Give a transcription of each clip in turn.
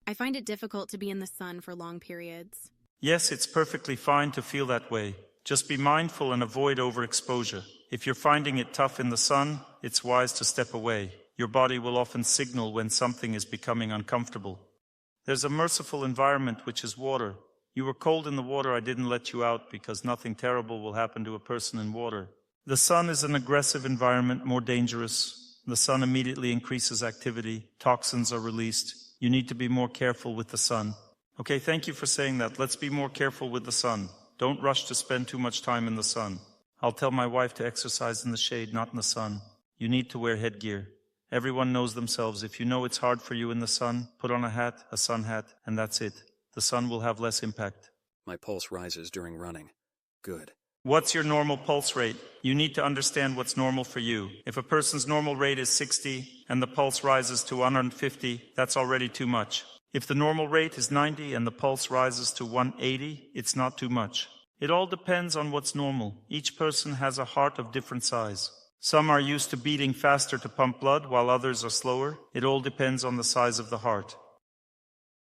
I find it difficult to be in the sun for long periods. Yes, it's perfectly fine to feel that way. Just be mindful and avoid overexposure. If you're finding it tough in the sun, it's wise to step away. Your body will often signal when something is becoming uncomfortable. There's a merciful environment, which is water. You were cold in the water, I didn't let you out because nothing terrible will happen to a person in water. The sun is an aggressive environment, more dangerous. The sun immediately increases activity. Toxins are released. You need to be more careful with the sun. Okay, thank you for saying that. Let's be more careful with the sun. Don't rush to spend too much time in the sun. I'll tell my wife to exercise in the shade, not in the sun. You need to wear headgear. Everyone knows themselves. If you know it's hard for you in the sun, put on a hat, a sun hat, and that's it. The sun will have less impact. My pulse rises during running. Good. What's your normal pulse rate? You need to understand what's normal for you. If a person's normal rate is 60 and the pulse rises to 150, that's already too much. If the normal rate is 90 and the pulse rises to 180, it's not too much. It all depends on what's normal. Each person has a heart of different size. Some are used to beating faster to pump blood, while others are slower. It all depends on the size of the heart.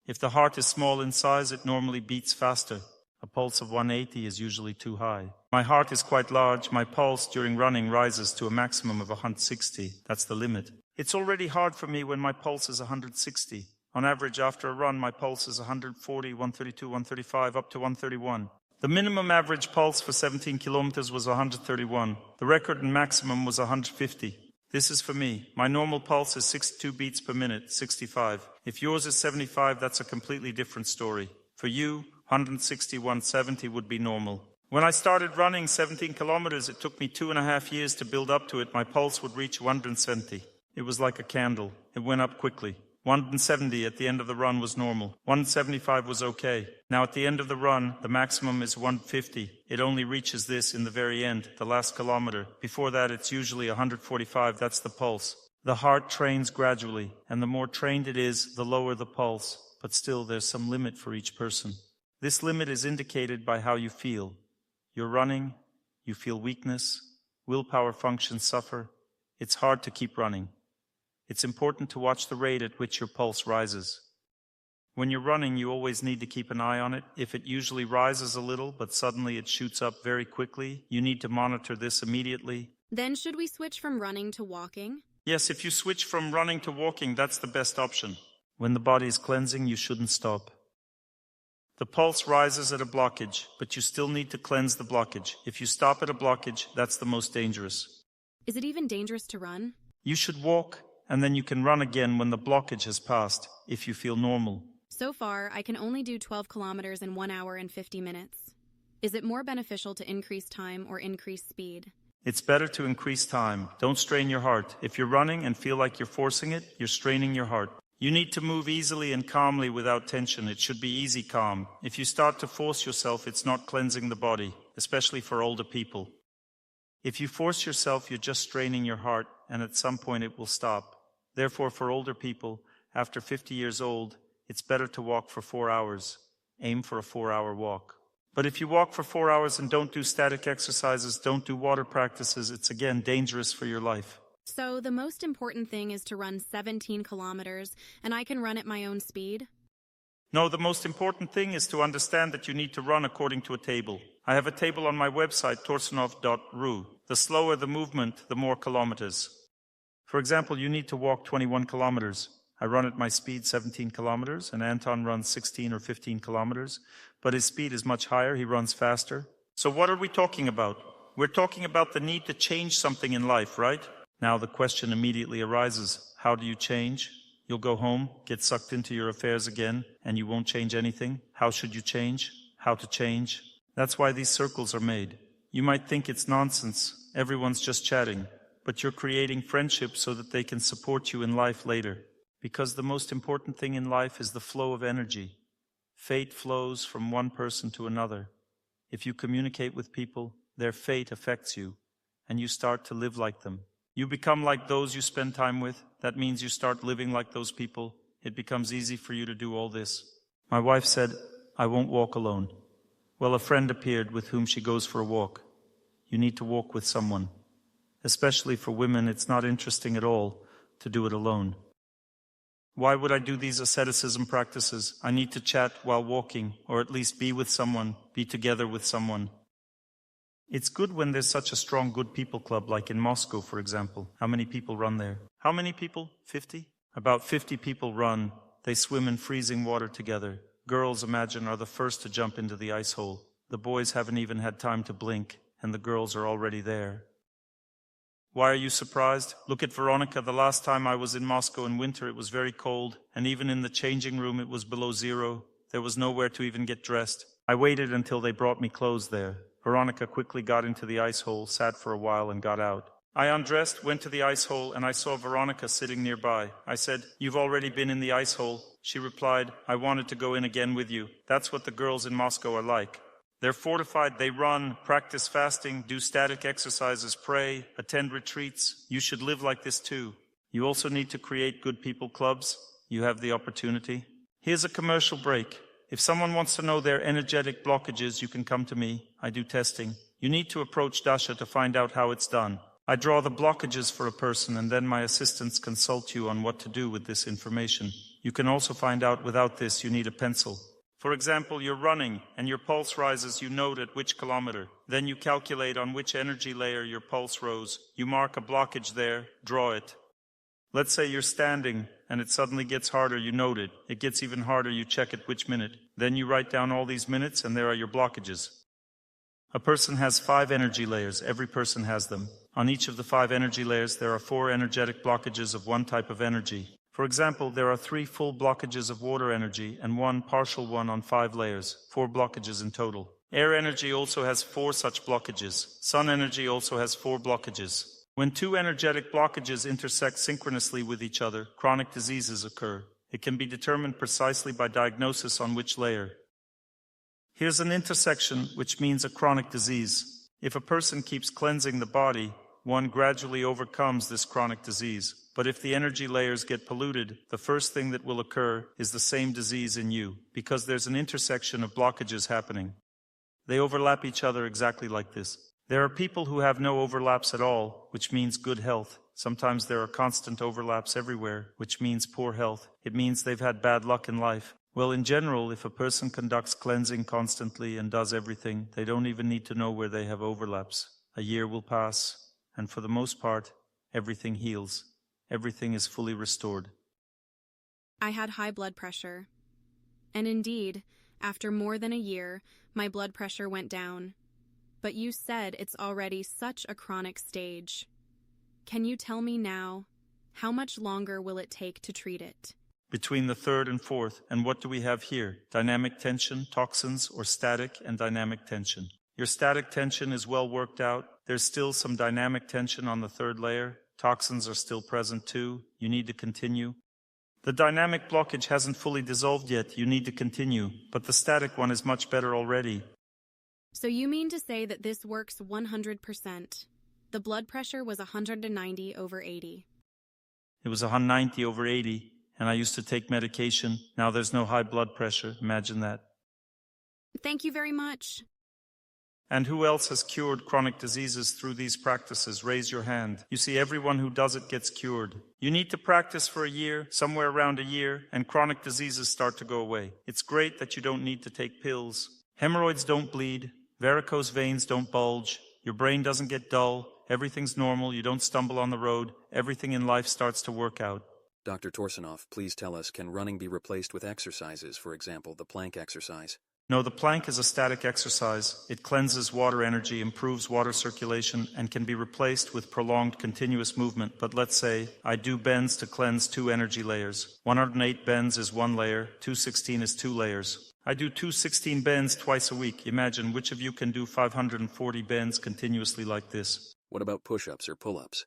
If the heart is small in size, it normally beats faster. A pulse of 180 is usually too high. My heart is quite large. My pulse during running rises to a maximum of 160. That's the limit. It's already hard for me when my pulse is 160. On average, after a run, my pulse is 140, 132, 135, up to 131. The minimum average pulse for 17 kilometers was 131. The record and maximum was 150. This is for me. My normal pulse is 62 beats per minute, 65. If yours is 75, that's a completely different story. For you, 160, 170 would be normal. When I started running 17 kilometers, it took me 2.5 years to build up to it. My pulse would reach 170. It was like a candle. It went up quickly. 170 at the end of the run was normal. 175 was okay. Now at the end of the run, the maximum is 150. It only reaches this in the very end, the last kilometer. Before that, it's usually 145. That's the pulse. The heart trains gradually, and the more trained it is, the lower the pulse. But still, there's some limit for each person. This limit is indicated by how you feel. You're running, you feel weakness, willpower functions suffer. It's hard to keep running. It's important to watch the rate at which your pulse rises. When you're running, you always need to keep an eye on it. If it usually rises a little, but suddenly it shoots up very quickly, you need to monitor this immediately. Then should we switch from running to walking? Yes, if you switch from running to walking, that's the best option. When the body is cleansing, you shouldn't stop. The pulse rises at a blockage, but you still need to cleanse the blockage. If you stop at a blockage, that's the most dangerous. Is it even dangerous to run? You should walk, and then you can run again when the blockage has passed, if you feel normal. So far, I can only do 12 kilometers in 1 hour and 50 minutes. Is it more beneficial to increase time or increase speed? It's better to increase time. Don't strain your heart. If you're running and feel like you're forcing it, you're straining your heart. You need to move easily and calmly without tension. It should be easy, calm. If you start to force yourself, it's not cleansing the body, especially for older people. If you force yourself, you're just straining your heart, and at some point it will stop. Therefore, for older people, after 50 years old, it's better to walk for 4 hours. Aim for a 4-hour walk. But if you walk for 4 hours and don't do static exercises, don't do water practices, it's again dangerous for your life. So the most important thing is to run 17 kilometers, and I can run at my own speed? No, the most important thing is to understand that you need to run according to a table. I have a table on my website, torsunov.ru. The slower the movement, the more kilometers. For example, you need to walk 21 kilometers. I run at my speed 17 kilometers, and Anton runs 16 or 15 kilometers, but his speed is much higher, he runs faster. So what are we talking about? We're talking about the need to change something in life, right? Now the question immediately arises, how do you change? You'll go home, get sucked into your affairs again, and you won't change anything. How should you change? How to change? That's why these circles are made. You might think it's nonsense, everyone's just chatting, but you're creating friendships so that they can support you in life later. Because the most important thing in life is the flow of energy. Fate flows from one person to another. If you communicate with people, their fate affects you, and you start to live like them. You become like those you spend time with. That means you start living like those people. It becomes easy for you to do all this. My wife said, I won't walk alone. Well, a friend appeared with whom she goes for a walk. You need to walk with someone. Especially for women, it's not interesting at all to do it alone. Why would I do these asceticism practices? I need to chat while walking, or at least be with someone, be together with someone. It's good when there's such a strong good people club, like in Moscow, for example. How many people run there? How many people? 50? About 50 people run. They swim in freezing water together. Girls, imagine, are the first to jump into the ice hole. The boys haven't even had time to blink, and the girls are already there. Why are you surprised? Look at Veronica. The last time I was in Moscow in winter, it was very cold, and even in the changing room it was below zero. There was nowhere to even get dressed. I waited until they brought me clothes there. Veronica quickly got into the ice hole, sat for a while, and got out. I undressed, went to the ice hole, and I saw Veronica sitting nearby. I said, "You've already been in the ice hole." She replied, "I wanted to go in again with you." That's what the girls in Moscow are like. They're fortified, they run, practice fasting, do static exercises, pray, attend retreats. You should live like this too. You also need to create good people clubs. You have the opportunity. Here's a commercial break. If someone wants to know their energetic blockages, you can come to me. I do testing. You need to approach Dasha to find out how it's done. I draw the blockages for a person, and then my assistants consult you on what to do with this information. You can also find out without this you need a pencil. For example, you're running and your pulse rises, you note at which kilometer. Then you calculate on which energy layer your pulse rose. You mark a blockage there, draw it. Let's say you're standing and it suddenly gets harder, you note it. It gets even harder, you check at which minute. Then you write down all these minutes and there are your blockages. A person has 5 energy layers. Every person has them. On each of the 5 energy layers, there are 4 energetic blockages of one type of energy. For example, there are 3 full blockages of water energy and 1 partial one on 5 layers, 4 blockages in total. Air energy also has 4 such blockages. Sun energy also has 4 blockages. When 2 energetic blockages intersect synchronously with each other, chronic diseases occur. It can be determined precisely by diagnosis on which layer. Here's an intersection, which means a chronic disease. If a person keeps cleansing the body, one gradually overcomes this chronic disease. But if the energy layers get polluted, the first thing that will occur is the same disease in you, because there's an intersection of blockages happening. They overlap each other exactly like this. There are people who have no overlaps at all, which means good health. Sometimes there are constant overlaps everywhere, which means poor health. It means they've had bad luck in life. Well, in general, if a person conducts cleansing constantly and does everything, they don't even need to know where they have overlaps. A year will pass, and for the most part, everything heals. Everything is fully restored. I had high blood pressure. And indeed, after more than a year, my blood pressure went down. But you said it's already such a chronic stage. Can you tell me now, how much longer will it take to treat it? Between the 3rd and 4th, and what do we have here? Dynamic tension, toxins, or static and dynamic tension. Your static tension is well worked out. There's still some dynamic tension on the 3rd layer. Toxins are still present too. You need to continue. The dynamic blockage hasn't fully dissolved yet. You need to continue. But the static one is much better already. So you mean to say that this works 100%? The blood pressure was 190/80. It was 190/80, and I used to take medication. Now there's no high blood pressure. Imagine that. Thank you very much. And who else has cured chronic diseases through these practices? Raise your hand. You see, everyone who does it gets cured. You need to practice for a year, somewhere around a year, and chronic diseases start to go away. It's great that you don't need to take pills. Hemorrhoids don't bleed. Varicose veins don't bulge. Your brain doesn't get dull. Everything's normal. You don't stumble on the road. Everything in life starts to work out. Dr. Torsunov, please tell us, can running be replaced with exercises, for example, the plank exercise? No, the plank is a static exercise. It cleanses water energy, improves water circulation, and can be replaced with prolonged continuous movement. But let's say I do bends to cleanse 2 energy layers. 108 bends is 1 layer, 216 is 2 layers. I do 216 bends twice a week. Imagine which of you can do 540 bends continuously like this. What about push-ups or pull-ups?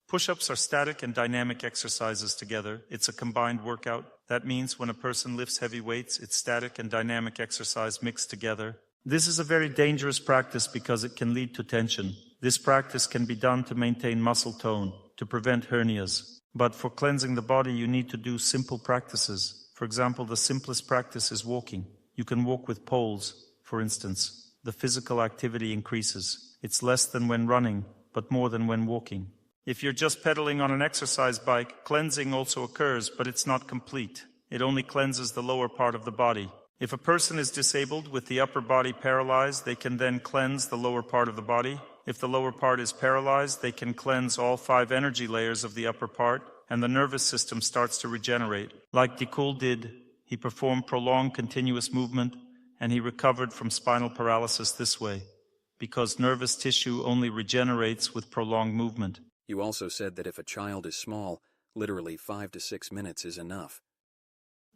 Push-ups are static and dynamic exercises together. It's a combined workout. That means when a person lifts heavy weights, it's static and dynamic exercise mixed together. This is a very dangerous practice because it can lead to tension. This practice can be done to maintain muscle tone, to prevent hernias. But for cleansing the body, you need to do simple practices. For example, the simplest practice is walking. You can walk with poles, for instance. The physical activity increases. It's less than when running, but more than when walking. If you're just pedaling on an exercise bike, cleansing also occurs, but it's not complete. It only cleanses the lower part of the body. If a person is disabled with the upper body paralyzed, they can then cleanse the lower part of the body. If the lower part is paralyzed, they can cleanse all 5 energy layers of the upper part, and the nervous system starts to regenerate. Like Dikul did, he performed prolonged continuous movement, and he recovered from spinal paralysis this way, because nervous tissue only regenerates with prolonged movement. You also said that if a child is small, literally 5 to 6 minutes is enough.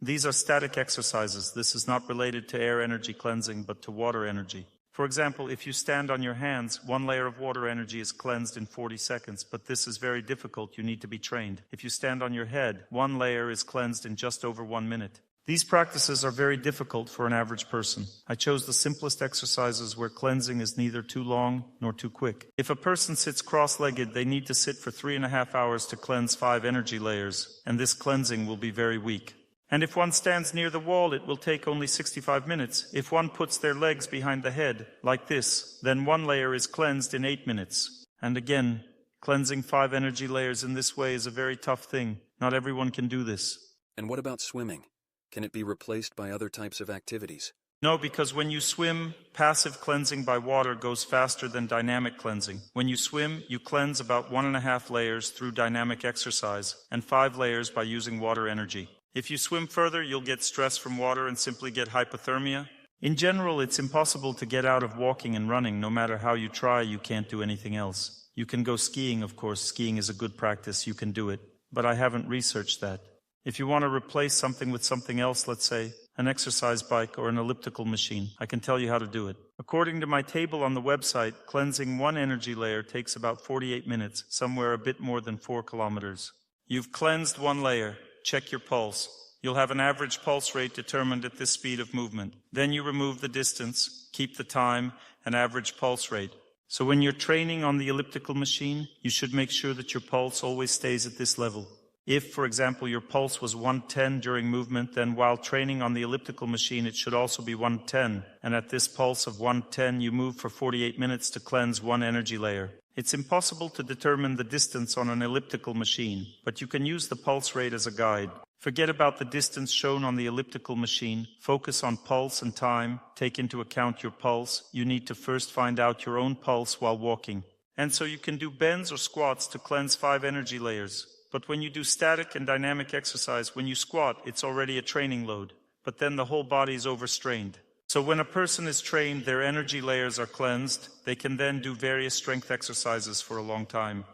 These are static exercises. This is not related to air energy cleansing, but to water energy. For example, if you stand on your hands, 1 layer of water energy is cleansed in 40 seconds, but this is very difficult. You need to be trained. If you stand on your head, 1 layer is cleansed in just over 1 minute. These practices are very difficult for an average person. I chose the simplest exercises where cleansing is neither too long nor too quick. If a person sits cross-legged, they need to sit for 3.5 hours to cleanse 5 energy layers, and this cleansing will be very weak. And if one stands near the wall, it will take only 65 minutes. If one puts their legs behind the head, like this, then 1 layer is cleansed in 8 minutes. And again, cleansing 5 energy layers in this way is a very tough thing. Not everyone can do this. And what about swimming? Can it be replaced by other types of activities? No, because when you swim, passive cleansing by water goes faster than dynamic cleansing. When you swim, you cleanse about 1.5 layers through dynamic exercise, and 5 layers by using water energy. If you swim further, you'll get stress from water and simply get hypothermia. In general, it's impossible to get out of walking and running. No matter how you try, you can't do anything else. You can go skiing, of course. Skiing is a good practice. You can do it. But I haven't researched that. If you want to replace something with something else, let's say an exercise bike or an elliptical machine, I can tell you how to do it. According to my table on the website, cleansing 1 energy layer takes about 48 minutes, somewhere a bit more than 4 kilometers. You've cleansed 1 layer. Check your pulse. You'll have an average pulse rate determined at this speed of movement. Then you remove the distance, keep the time, and average pulse rate. So when you're training on the elliptical machine, you should make sure that your pulse always stays at this level. If, for example, your pulse was 110 during movement, then while training on the elliptical machine, it should also be 110. And at this pulse of 110, you move for 48 minutes to cleanse 1 energy layer. It's impossible to determine the distance on an elliptical machine, but you can use the pulse rate as a guide. Forget about the distance shown on the elliptical machine. Focus on pulse and time. Take into account your pulse. You need to first find out your own pulse while walking. And so you can do bends or squats to cleanse 5 energy layers. But when you do static and dynamic exercise, when you squat, it's already a training load. But then the whole body is overstrained. So when a person is trained, their energy layers are cleansed. They can then do various strength exercises for a long time.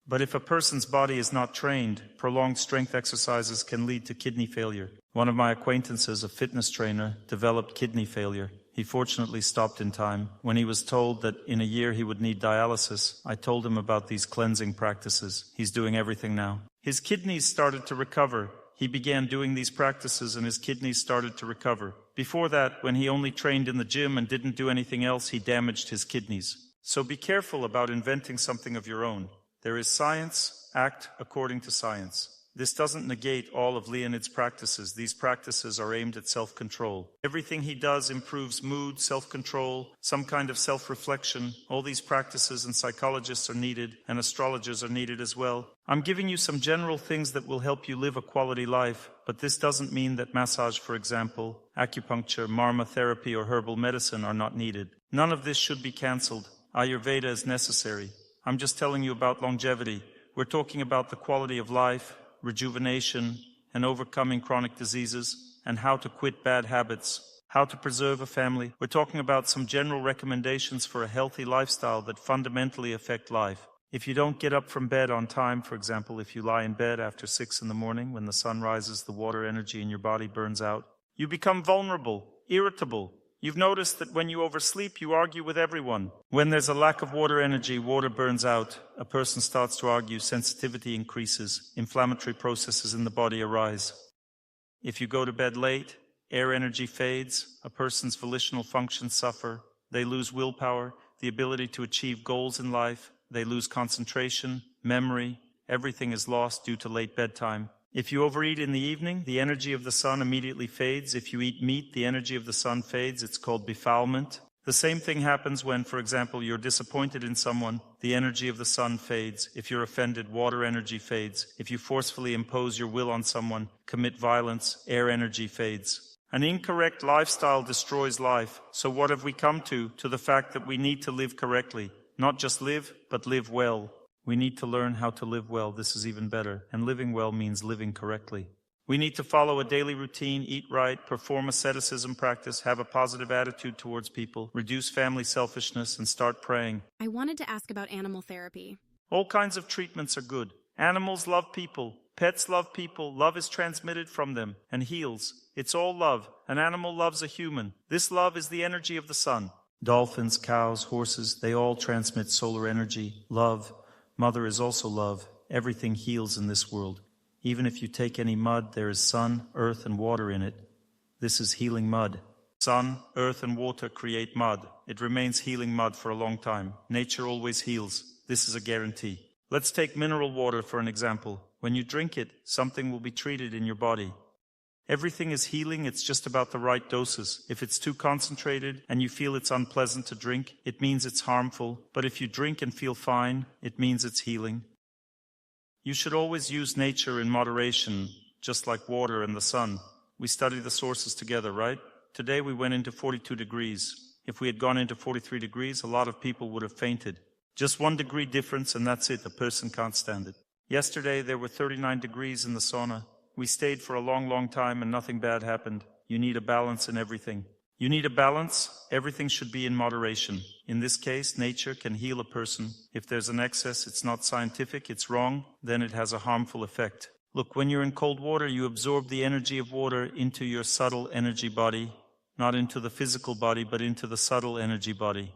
But if a person's body is not trained, prolonged strength exercises can lead to kidney failure. One of my acquaintances, a fitness trainer, developed kidney failure. He fortunately stopped in time. When he was told that in a year he would need dialysis, I told him about these cleansing practices. He's doing everything now. His kidneys started to recover. He began doing these practices and his kidneys started to recover. Before that, when he only trained in the gym and didn't do anything else, he damaged his kidneys. So be careful about inventing something of your own. There is science. Act according to science. This doesn't negate all of Leonid's practices. These practices are aimed at self-control. Everything he does improves mood, self-control, some kind of self-reflection. All these practices and psychologists are needed, and astrologers are needed as well. I'm giving you some general things that will help you live a quality life, but this doesn't mean that massage, for example, acupuncture, marma therapy, or herbal medicine are not needed. None of this should be cancelled. Ayurveda is necessary. I'm just telling you about longevity. We're talking about the quality of life, rejuvenation, and overcoming chronic diseases, and how to quit bad habits, how to preserve a family. We're talking about some general recommendations for a healthy lifestyle that fundamentally affect life. If you don't get up from bed on time, for example, if you lie in bed after 6 in the morning, when the sun rises, the water energy in your body burns out, you become vulnerable, irritable. You've noticed that when you oversleep, you argue with everyone. When there's a lack of water energy, water burns out. A person starts to argue, sensitivity increases, inflammatory processes in the body arise. If you go to bed late, air energy fades, a person's volitional functions suffer, they lose willpower, the ability to achieve goals in life, they lose concentration, memory, everything is lost due to late bedtime. If you overeat in the evening, the energy of the sun immediately fades. If you eat meat, the energy of the sun fades. It's called befoulment. The same thing happens when, for example, you're disappointed in someone, the energy of the sun fades. If you're offended, water energy fades. If you forcefully impose your will on someone, commit violence, air energy fades. An incorrect lifestyle destroys life. So what have we come to? To the fact that we need to live correctly. Not just live, but live well. We need to learn how to live well. This is even better. And living well means living correctly. We need to follow a daily routine, eat right, perform asceticism practice, have a positive attitude towards people, reduce family selfishness, and start praying. I wanted to ask about animal therapy. All kinds of treatments are good. Animals love people. Pets love people. Love is transmitted from them and heals. It's all love. An animal loves a human. This love is the energy of the sun. Dolphins, cows, horses, they all transmit solar energy. Love. Mother is also love. Everything heals in this world. Even if you take any mud, there is sun, earth, and water in it. This is healing mud. Sun, earth, and water create mud. It remains healing mud for a long time. Nature always heals. This is a guarantee. Let's take mineral water for an example. When you drink it, something will be treated in your body. Everything is healing, it's just about the right doses. If it's too concentrated and you feel it's unpleasant to drink, it means it's harmful. But if you drink and feel fine, it means it's healing. You should always use nature in moderation, just like water and the sun. We study the sources together, right? Today we went into 42 degrees. If we had gone into 43 degrees, a lot of people would have fainted. Just 1 degree difference and that's it. A person can't stand it. Yesterday there were 39 degrees in the sauna. We stayed for a long time and nothing bad happened. You need a balance in everything. You need a balance. Everything should be in moderation. In this case, nature can heal a person. If there's an excess, it's not scientific, it's wrong, then it has a harmful effect. Look, when you're in cold water, you absorb the energy of water into your subtle energy body, not into the physical body, but into the subtle energy body.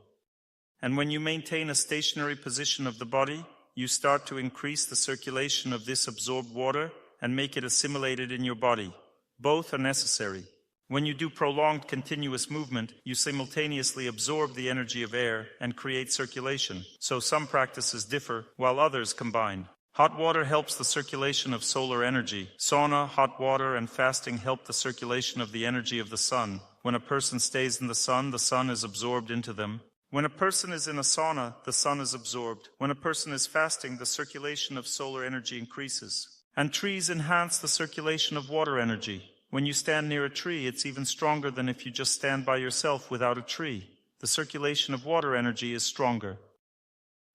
And when you maintain a stationary position of the body, you start to increase the circulation of this absorbed water and make it assimilated in your body. Both are necessary. When you do prolonged continuous movement, you simultaneously absorb the energy of air and create circulation. So some practices differ, while others combine. Hot water helps the circulation of solar energy. Sauna, hot water, and fasting help the circulation of the energy of the sun. When a person stays in the sun is absorbed into them. When a person is in a sauna, the sun is absorbed. When a person is fasting, the circulation of solar energy increases. And trees enhance the circulation of water energy. When you stand near a tree, it's even stronger than if you just stand by yourself without a tree. The circulation of water energy is stronger.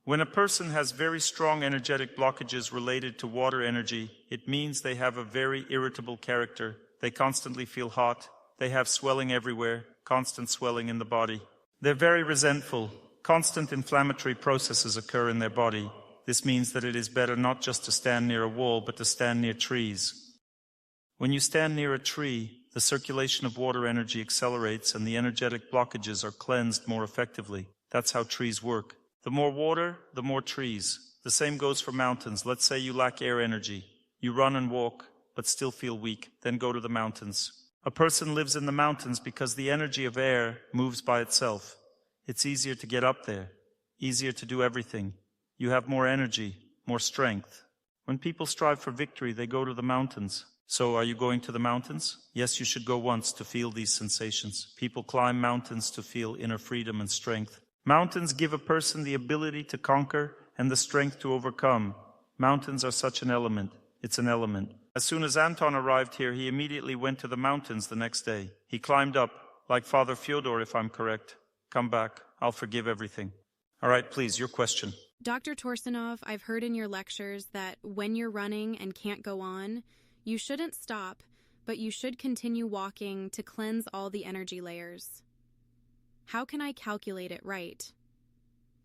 When a person has very strong energetic blockages related to water energy, it means they have a very irritable character. They constantly feel hot. They have swelling everywhere, constant swelling in the body. They're very resentful. Constant inflammatory processes occur in their body. This means that it is better not just to stand near a wall, but to stand near trees. When you stand near a tree, the circulation of water energy accelerates and the energetic blockages are cleansed more effectively. That's how trees work. The more water, the more trees. The same goes for mountains. Let's say you lack air energy. You run and walk, but still feel weak. Then go to the mountains. A person lives in the mountains because the energy of air moves by itself. It's easier to get up there, easier to do everything. You have more energy, more strength. When people strive for victory, they go to the mountains. So are you going to the mountains? Yes, you should go once to feel these sensations. People climb mountains to feel inner freedom and strength. Mountains give a person the ability to conquer and the strength to overcome. Mountains are such an element. It's an element. As soon as Anton arrived here, he immediately went to the mountains the next day. He climbed up, like Father Fyodor, if I'm correct. Come back. I'll forgive everything. All right, please, your question. Dr. Torsunov, I've heard in your lectures that when you're running and can't go on, you shouldn't stop, but you should continue walking to cleanse all the energy layers. How can I calculate it right?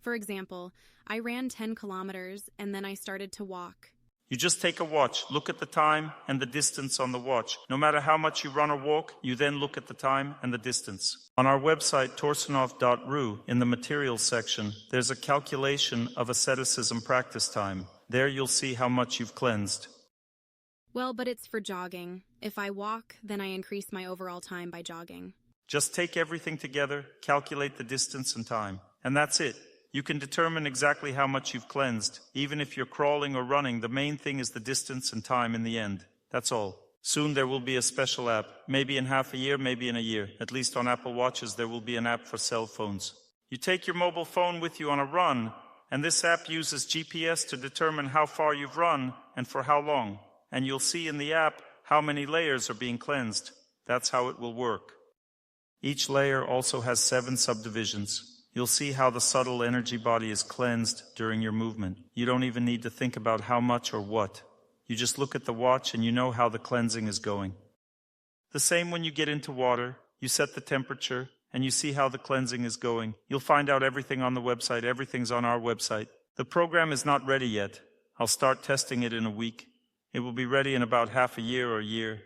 For example, I ran 10 kilometers and then I started to walk. You just take a watch, look at the time and the distance on the watch. No matter how much you run or walk, you then look at the time and the distance. On our website, torsunov.ru, in the materials section, there's a calculation of asceticism practice time. There you'll see how much you've cleansed. Well, but it's for jogging. If I walk, then I increase my overall time by jogging. Just take everything together, calculate the distance and time, and that's it. You can determine exactly how much you've cleansed. Even if you're crawling or running, the main thing is the distance and time in the end. That's all. Soon there will be a special app. Maybe in half a year, maybe in a year. At least on Apple Watches, there will be an app for cell phones. You take your mobile phone with you on a run, and this app uses GPS to determine how far you've run and for how long. And you'll see in the app how many layers are being cleansed. That's how it will work. Each layer also has 7 subdivisions. You'll see how the subtle energy body is cleansed during your movement. You don't even need to think about how much or what. You just look at the watch and you know how the cleansing is going. The same when you get into water, you set the temperature and you see how the cleansing is going. You'll find out everything on the website. Everything's on our website. The program is not ready yet. I'll start testing it in a week. It will be ready in about half a year or a year.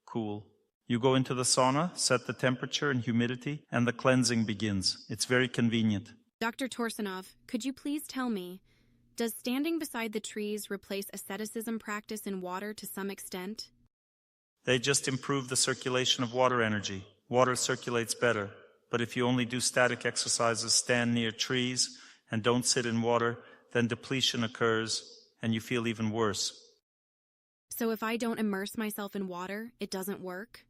Cool. You go into the sauna, set the temperature and humidity, and the cleansing begins. It's very convenient. Dr. Torsunov, could you please tell me, does standing beside the trees replace asceticism practice in water to some extent? They just improve the circulation of water energy. Water circulates better. But if you only do static exercises, stand near trees, and don't sit in water, then depletion occurs, and you feel even worse. So if I don't immerse myself in water, it doesn't work?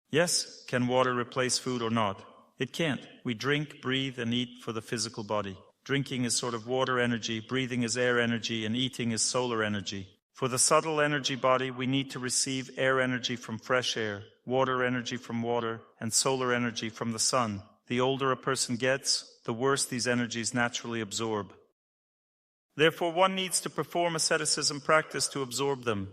Yes, can water replace food or not? It can't. We drink, breathe, and eat for the physical body. Drinking is sort of water energy, breathing is air energy, and eating is solar energy. For the subtle energy body, we need to receive air energy from fresh air, water energy from water, and solar energy from the sun. The older a person gets, the worse these energies naturally absorb. Therefore, one needs to perform asceticism practice to absorb them.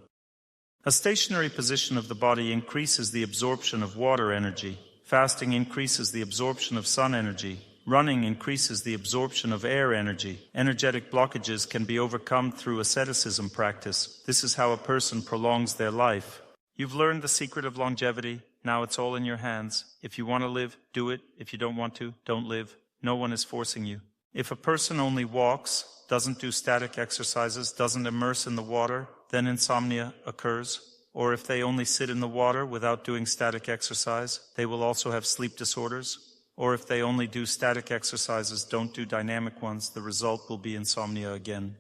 A stationary position of the body increases the absorption of water energy. Fasting increases the absorption of sun energy. Running increases the absorption of air energy. Energetic blockages can be overcome through asceticism practice. This is how a person prolongs their life. You've learned the secret of longevity. Now it's all in your hands. If you want to live, do it. If you don't want to, don't live. No one is forcing you. If a person only walks, doesn't do static exercises, doesn't immerse in the water, then insomnia occurs. Or if they only sit in the water without doing static exercise, they will also have sleep disorders. Or if they only do static exercises, don't do dynamic ones, the result will be insomnia again.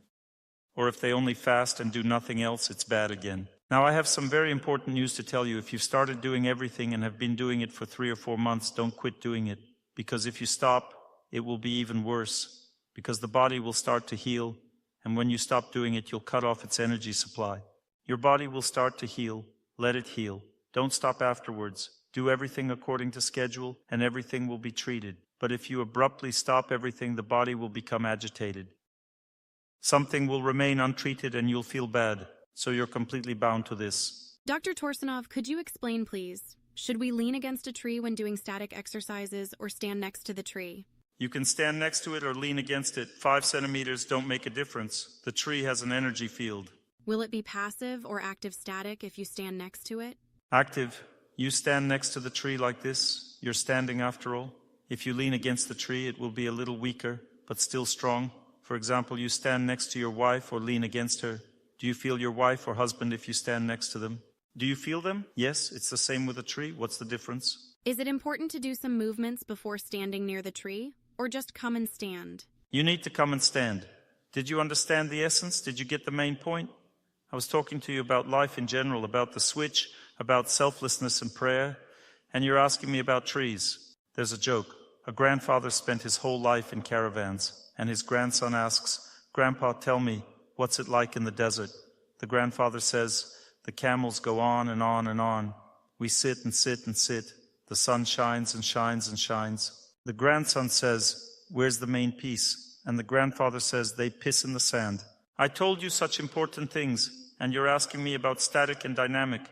Or if they only fast and do nothing else, it's bad again. Now I have some very important news to tell you. If you've started doing everything and have been doing it for 3 or 4 months, don't quit doing it. Because if you stop, it will be even worse. Because the body will start to heal, and when you stop doing it, you'll cut off its energy supply. Your body will start to heal. Let it heal. Don't stop afterwards. Do everything according to schedule, and everything will be treated. But if you abruptly stop everything, the body will become agitated. Something will remain untreated and you'll feel bad. So you're completely bound to this. Dr. Torsunov, could you explain, please? Should we lean against a tree when doing static exercises or stand next to the tree? You can stand next to it or lean against it. 5 centimeters don't make a difference. The tree has an energy field. Will it be passive or active static if you stand next to it? Active. You stand next to the tree like this. You're standing after all. If you lean against the tree, it will be a little weaker, but still strong. For example, you stand next to your wife or lean against her. Do you feel your wife or husband if you stand next to them? Do you feel them? Yes, it's the same with a tree. What's the difference? Is it important to do some movements before standing near the tree, or just come and stand? You need to come and stand. Did you understand the essence? Did you get the main point? I was talking to you about life in general, about the switch, about selflessness and prayer, and you're asking me about trees. There's a joke. A grandfather spent his whole life in caravans, and his grandson asks, "Grandpa, tell me, what's it like in the desert?" The grandfather says, "The camels go on and on and on. We sit and sit and sit. The sun shines and shines and shines." The grandson says, "Where's the main piece?" And the grandfather says, "They piss in the sand." I told you such important things, and you're asking me about static and dynamic.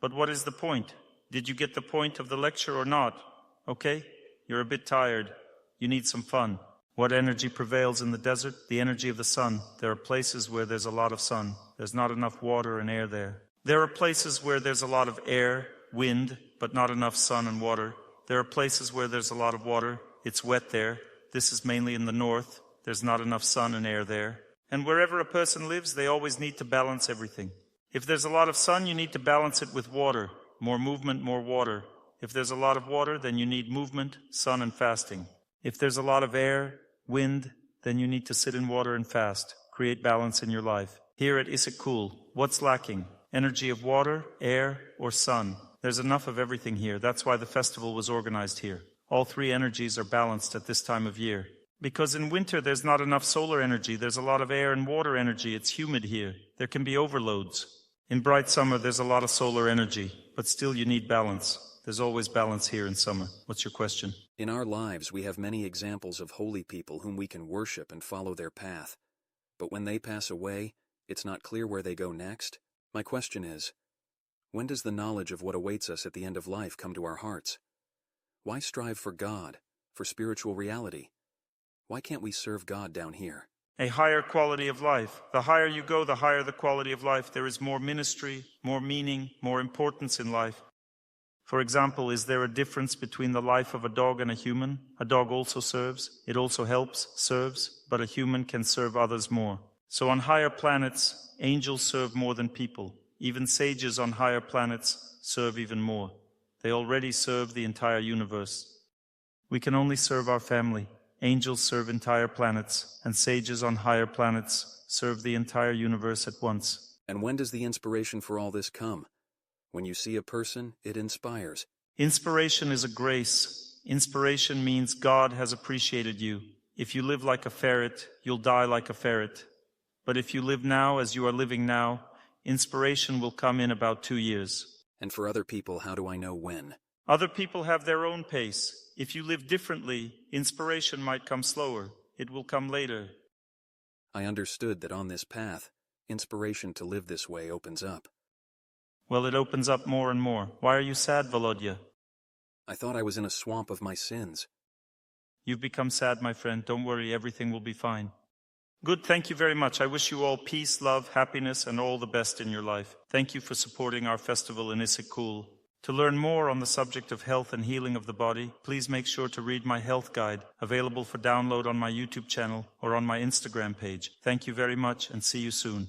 But what is the point? Did you get the point of the lecture or not? Okay? You're a bit tired. You need some fun. What energy prevails in the desert? The energy of the sun. There are places where there's a lot of sun. There's not enough water and air there. There are places where there's a lot of air, wind, but not enough sun and water. There are places where there's a lot of water. It's wet there. This is mainly in the north. There's not enough sun and air there. And wherever a person lives, they always need to balance everything. If there's a lot of sun, you need to balance it with water. More movement, more water. If there's a lot of water, then you need movement, sun, and fasting. If there's a lot of air, wind, then you need to sit in water and fast. Create balance in your life. Here at Issyk-Kul, what's lacking? energy of water, air, or sun. There's enough of everything here. That's why the festival was organized here. All three energies are balanced at this time of year. Because in winter there's not enough solar energy, there's a lot of air and water energy, it's humid here. There can be overloads. In bright summer there's a lot of solar energy, but still you need balance. There's always balance here in summer. What's your question? In our lives, we have many examples of holy people whom we can worship and follow their path. But when they pass away, it's not clear where they go next. My question is, when does the knowledge of what awaits us at the end of life come to our hearts? Why strive for God, for spiritual reality? Why can't we serve God down here? A higher quality of life. The higher you go, the higher the quality of life. There is more ministry, more meaning, more importance in life. For example, is there a difference between the life of a dog and a human? A dog also serves, it also helps, serves, but a human can serve others more. So on higher planets, angels serve more than people. Even sages on higher planets serve even more. They already serve the entire universe. We can only serve our family. Angels serve entire planets, and sages on higher planets serve the entire universe at once. And when does the inspiration for all this come? When you see a person, it inspires. Inspiration is a grace. Inspiration means God has appreciated you. If you live like a ferret, you'll die like a ferret. But if you live now as you are living now, inspiration will come in about 2 years. And for other people, how do I know when? Other people have their own pace. If you live differently, inspiration might come slower. It will come later. I understood that on this path, inspiration to live this way opens up. Well, it opens up more and more. Why are you sad, Volodya? I thought I was in a swamp of my sins. You've become sad, my friend. Don't worry, everything will be fine. Good, thank you very much. I wish you all peace, love, happiness, and all the best in your life. Thank you for supporting our festival in Issyk-Kul. To learn more on the subject of health and healing of the body, please make sure to read my health guide, available for download on my YouTube channel or on my Instagram page. Thank you very much, and see you soon.